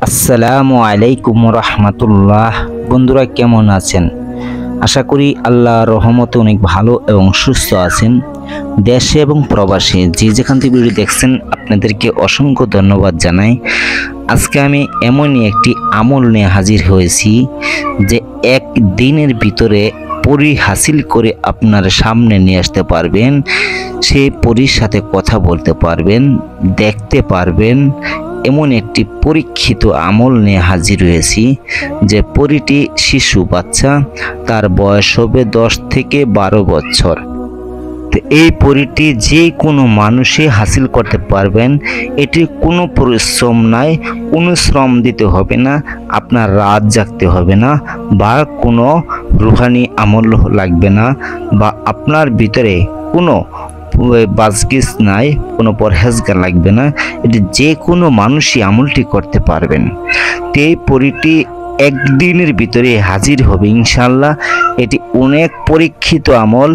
আসসালামু আলাইকুম রহমতুল্লাহ। বন্ধুরা কেমন আছেন? আশা করি আল্লাহর রহমতে অনেক ভালো এবং সুস্থ আছেন। দেশে এবং প্রবাসে যে যেখান থেকে ভিডিও দেখছেন আপনাদেরকে অসংখ্য ধন্যবাদ জানাই। আজকে আমি এমনই একটি আমল নিয়ে হাজির হয়েছি যে একদিনের ভিতরে পরি হাসিল করে আপনার সামনে নিয়ে আসতে পারবেন, সেই পরীর সাথে কথা বলতে পারবেন, দেখতে পারবেন। এমন একটি পরীক্ষিত আমল নিয়ে হাজির হয়েছি যে পরীটি শিশু বাচ্চা, তার বয়স হবে 10 থেকে 12 বছর। তো এই পরীটি যে কোনো মানুষই হাসিল করতে পারবেন। এটি কোনো পরিশ্রম নাই, কোনো শ্রম দিতে হবে না, আপনার রাত জাগতে হবে না, বা কোনো রুহানি আমল লাগবে না, বা আপনার ভিতরে কোনো বাজগিস নাই, কোনো পরহেজগার লাগবে না। এটি যে কোনো মানুষই আমলটি করতে পারবেন। তো এই পরীটি একদিনের ভিতরে হাজির হবে ইনশাল্লাহ। এটি অনেক পরীক্ষিত আমল,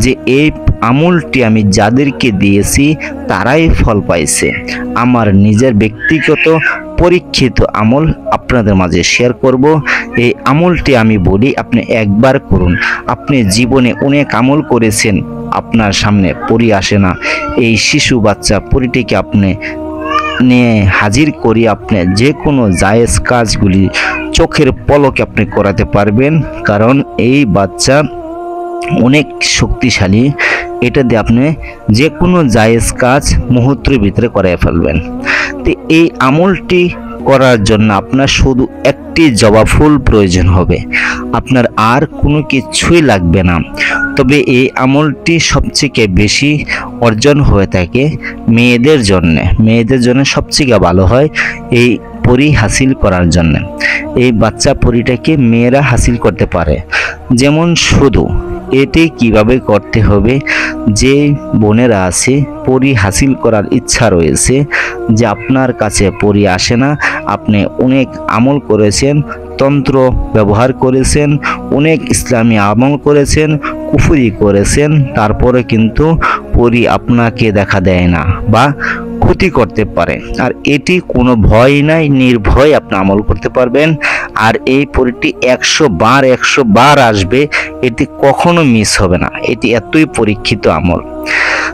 যে এই আমলটি আমি যাদেরকে দিয়েছি তারাই ফল পাইছে। আমার নিজের ব্যক্তিগত পরীক্ষিত আমল আপনাদের মাঝে শেয়ার করব। এই আমলটি আমি বলি আপনি একবার করুন। আপনি জীবনে অনেক আমল করেছেন, আপনার সামনে পরী আসে না। এই শিশু বাচ্চা পরীটিকে আপনি নিয়ে হাজির করি, আপনি যে কোনো জায়েজ কাজগুলি চোখের পলকে আপনি করাতে পারবেন। কারণ এই বাচ্চা অনেক শক্তিশালী, এটা দিয়ে আপনি যে কোনো জায়েজ কাজ মুহূর্তের ভিতরে করে ফেলবেন। তো এই আমলটি করার জন্য আপনার শুধু একটি জবা ফুল প্রয়োজন হবে, আপনার আর কোনো কিছুই লাগবে না। তবে এই আমলটি সবচেয়ে বেশি অর্জন হয়ে থাকে মেয়েদের জন্য সবচেয়ে ভালো হয় এই পরী হাসিল করার জন্য। এই বাচ্চা পরীটাকে মেয়েরা হাসিল করতে পারে। যেমন শুধু এটি কিভাবে করতে হবে, যে বোনেরা আছে পরী হাসিল করার ইচ্ছা রয়েছে, যে আপনার কাছে পরী আসে না, আপনি অনেক আমল করেছেন, তন্ত্র ব্যবহার করেছেন, অনেক ইসলামী আমল করেছেন, কুফরি করেছেন, তারপরে কিন্তু পরী আপনাকে দেখা দেয় না বা ক্ষতি করতে পারে। আর এটি কোনো ভয় নাই, নির্ভয় আপনি আমল করতে পারবেন। আর এই পরীটি 100 বার আসবে, এটি কখনো মিস হবে না। এটি এতই পরীক্ষিত আমল।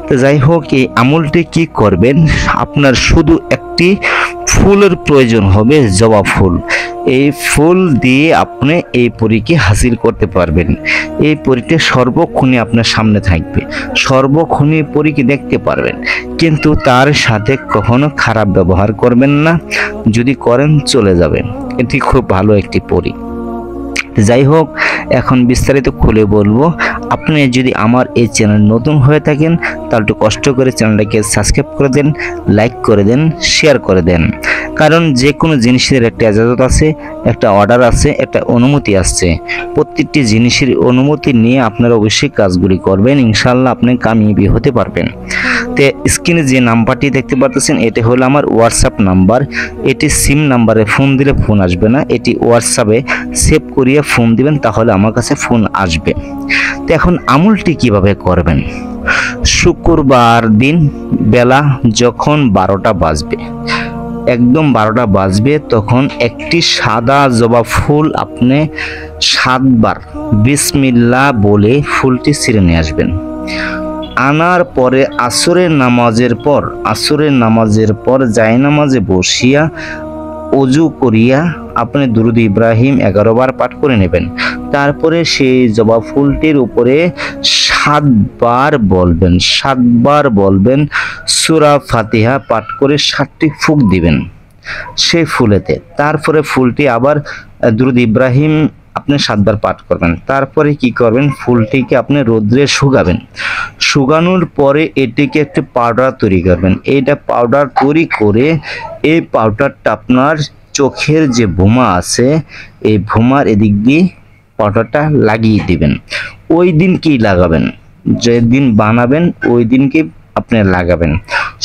তো যাই হোক, এই আমলটি কি করবেন, আপনার শুধু একটি ফুলের প্রয়োজন হবে, জবা ফুল। এই ফুল দিয়ে আপনি এই পরীকে হাসিল করতে পারবেন। এই পরীটি সর্বক্ষণই আপনার সামনে থাকবে, সর্বক্ষণই পরীকে দেখতে পারবেন, কিন্তু তার সাথে কখনো খারাপ ব্যবহার করবেন না। যদি করেন চলে যাবেন। এটি খুব ভালো একটি পরী। যাই হোক, এখন বিস্তারিত খুলে বলবো। আপনি যদি আমার এই চ্যানেল নতুন হয়ে থাকেন তাহলে একটু কষ্ট করে চ্যানেলটাকে সাবস্ক্রাইব করে দেন, লাইক করে দেন, শেয়ার করে দেন। কারণ যে কোনো জিনিসের একটা ইজাজত আছে, একটা অর্ডার আছে, একটা অনুমতি আসছে। প্রত্যেকটি জিনিসের অনুমতি নিয়ে আপনারা অবশ্যই কাজগুলি করবেন, ইনশাল্লাহ আপনি কামিয়াবি হতে পারবেন। তো স্ক্রিনে যে নাম্বারটি দেখতে পাচ্ছেন এটি হলো আমার হোয়াটসঅ্যাপ নাম্বার। এটি সিম নাম্বারে ফোন দিলে ফোন আসবে না, এটি হোয়াটসঅ্যাপে সেভ করিয়ে ফোন দিবেন, তাহলে আমার কাছে ফোন আসবে। তো এখন আমলটি কিভাবে করবেন, শুক্রবার দিন বেলা যখন 12টা বাজবে, একদম 12টা বাজবে, তখন একটি সাদা জবা ফুল আপনি 7 বার বিসমিল্লাহ বলে ফুলটি ছিঁড়ে নিয়ে আসবেন। আনার পরে আসরের নামাজের পর জায়নামাজে বসিয়া অজু করিয়া আপনি দুরূদ ইব্রাহিম 11 বার পাঠ করে নেবেন। তারপরে সেই জবা ফুলটির উপরে 7 বার বলবেন সূরা ফাতিহা পাঠ করে 7টি ফুঁক দিবেন সেই ফুলেতে। তারপরে ফুলটি আবার দুরূদ ইব্রাহিম আপনি 7 বার পাঠ করবেন। তারপরে কি করবেন, ফুলটিকে আপনি রোদ্রে শুকাবেন। শুকানোর পরে এটিকে একটি পাউডার তৈরি করবেন। এইটা পাউডার তৈরি করে এই পাউডারটা আপনার চোখের যে ভুমা আছে, এই ভুমার এদিক দিয়ে পাউডারটা লাগিয়ে দিবেন। ওই দিন কি লাগাবেন, যেদিন বানাবেন ওই দিনকে আপনি লাগাবেন,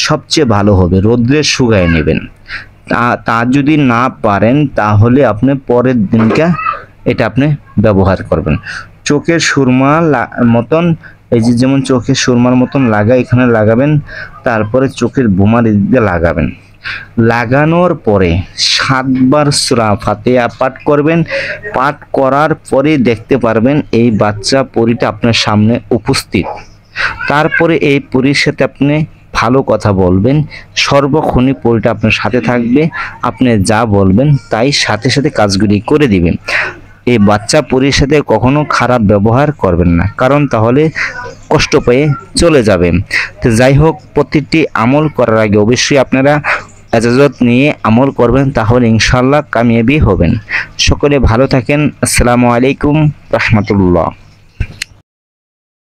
সবচেয়ে ভালো হবে। রোদ্রে শুকায় নেবেন। তা যদি না পারেন তাহলে আপনি পরের দিনকে এটা আপনি ব্যবহার করবেন। চোখের সুরমা মতন, এই যেমন চোখের সুরমার মতন এখানে লাগাবেন, তারপরে চোখের ভুমার এদিকে লাগাবেন। লাগানোর পরে 7 বার সূরা ফাতিহা পাঠ করবেন। পাঠ করার পরে দেখতে পারবেন এই বাচ্চা পরীটা আপনার সামনে উপস্থিত। তারপরে এই পরীর সাথে আপনি ভালো কথা বলবেন, সর্বক্ষণই পরীটা আপনার সাথে থাকবে, আপনি যা বলবেন তাই সাথে সাথে কাজগুলি করে দিবেন। এই বাচ্চা পরীর সাথে কখনো খারাপ ব্যবহার করবেন না, কারণ তাহলে কষ্ট পেয়ে চলে যাবে। তো যাই হোক, প্রতিটি আমল করার আগে অবশ্যই আপনারা ইজাজত নিয়ে আমল করবেন, তাহলে ইনশাআল্লাহ কামিয়াবি হবেন। সকলে ভালো থাকেন। আসসালামু আলাইকুম রাহমাতুল্লাহ।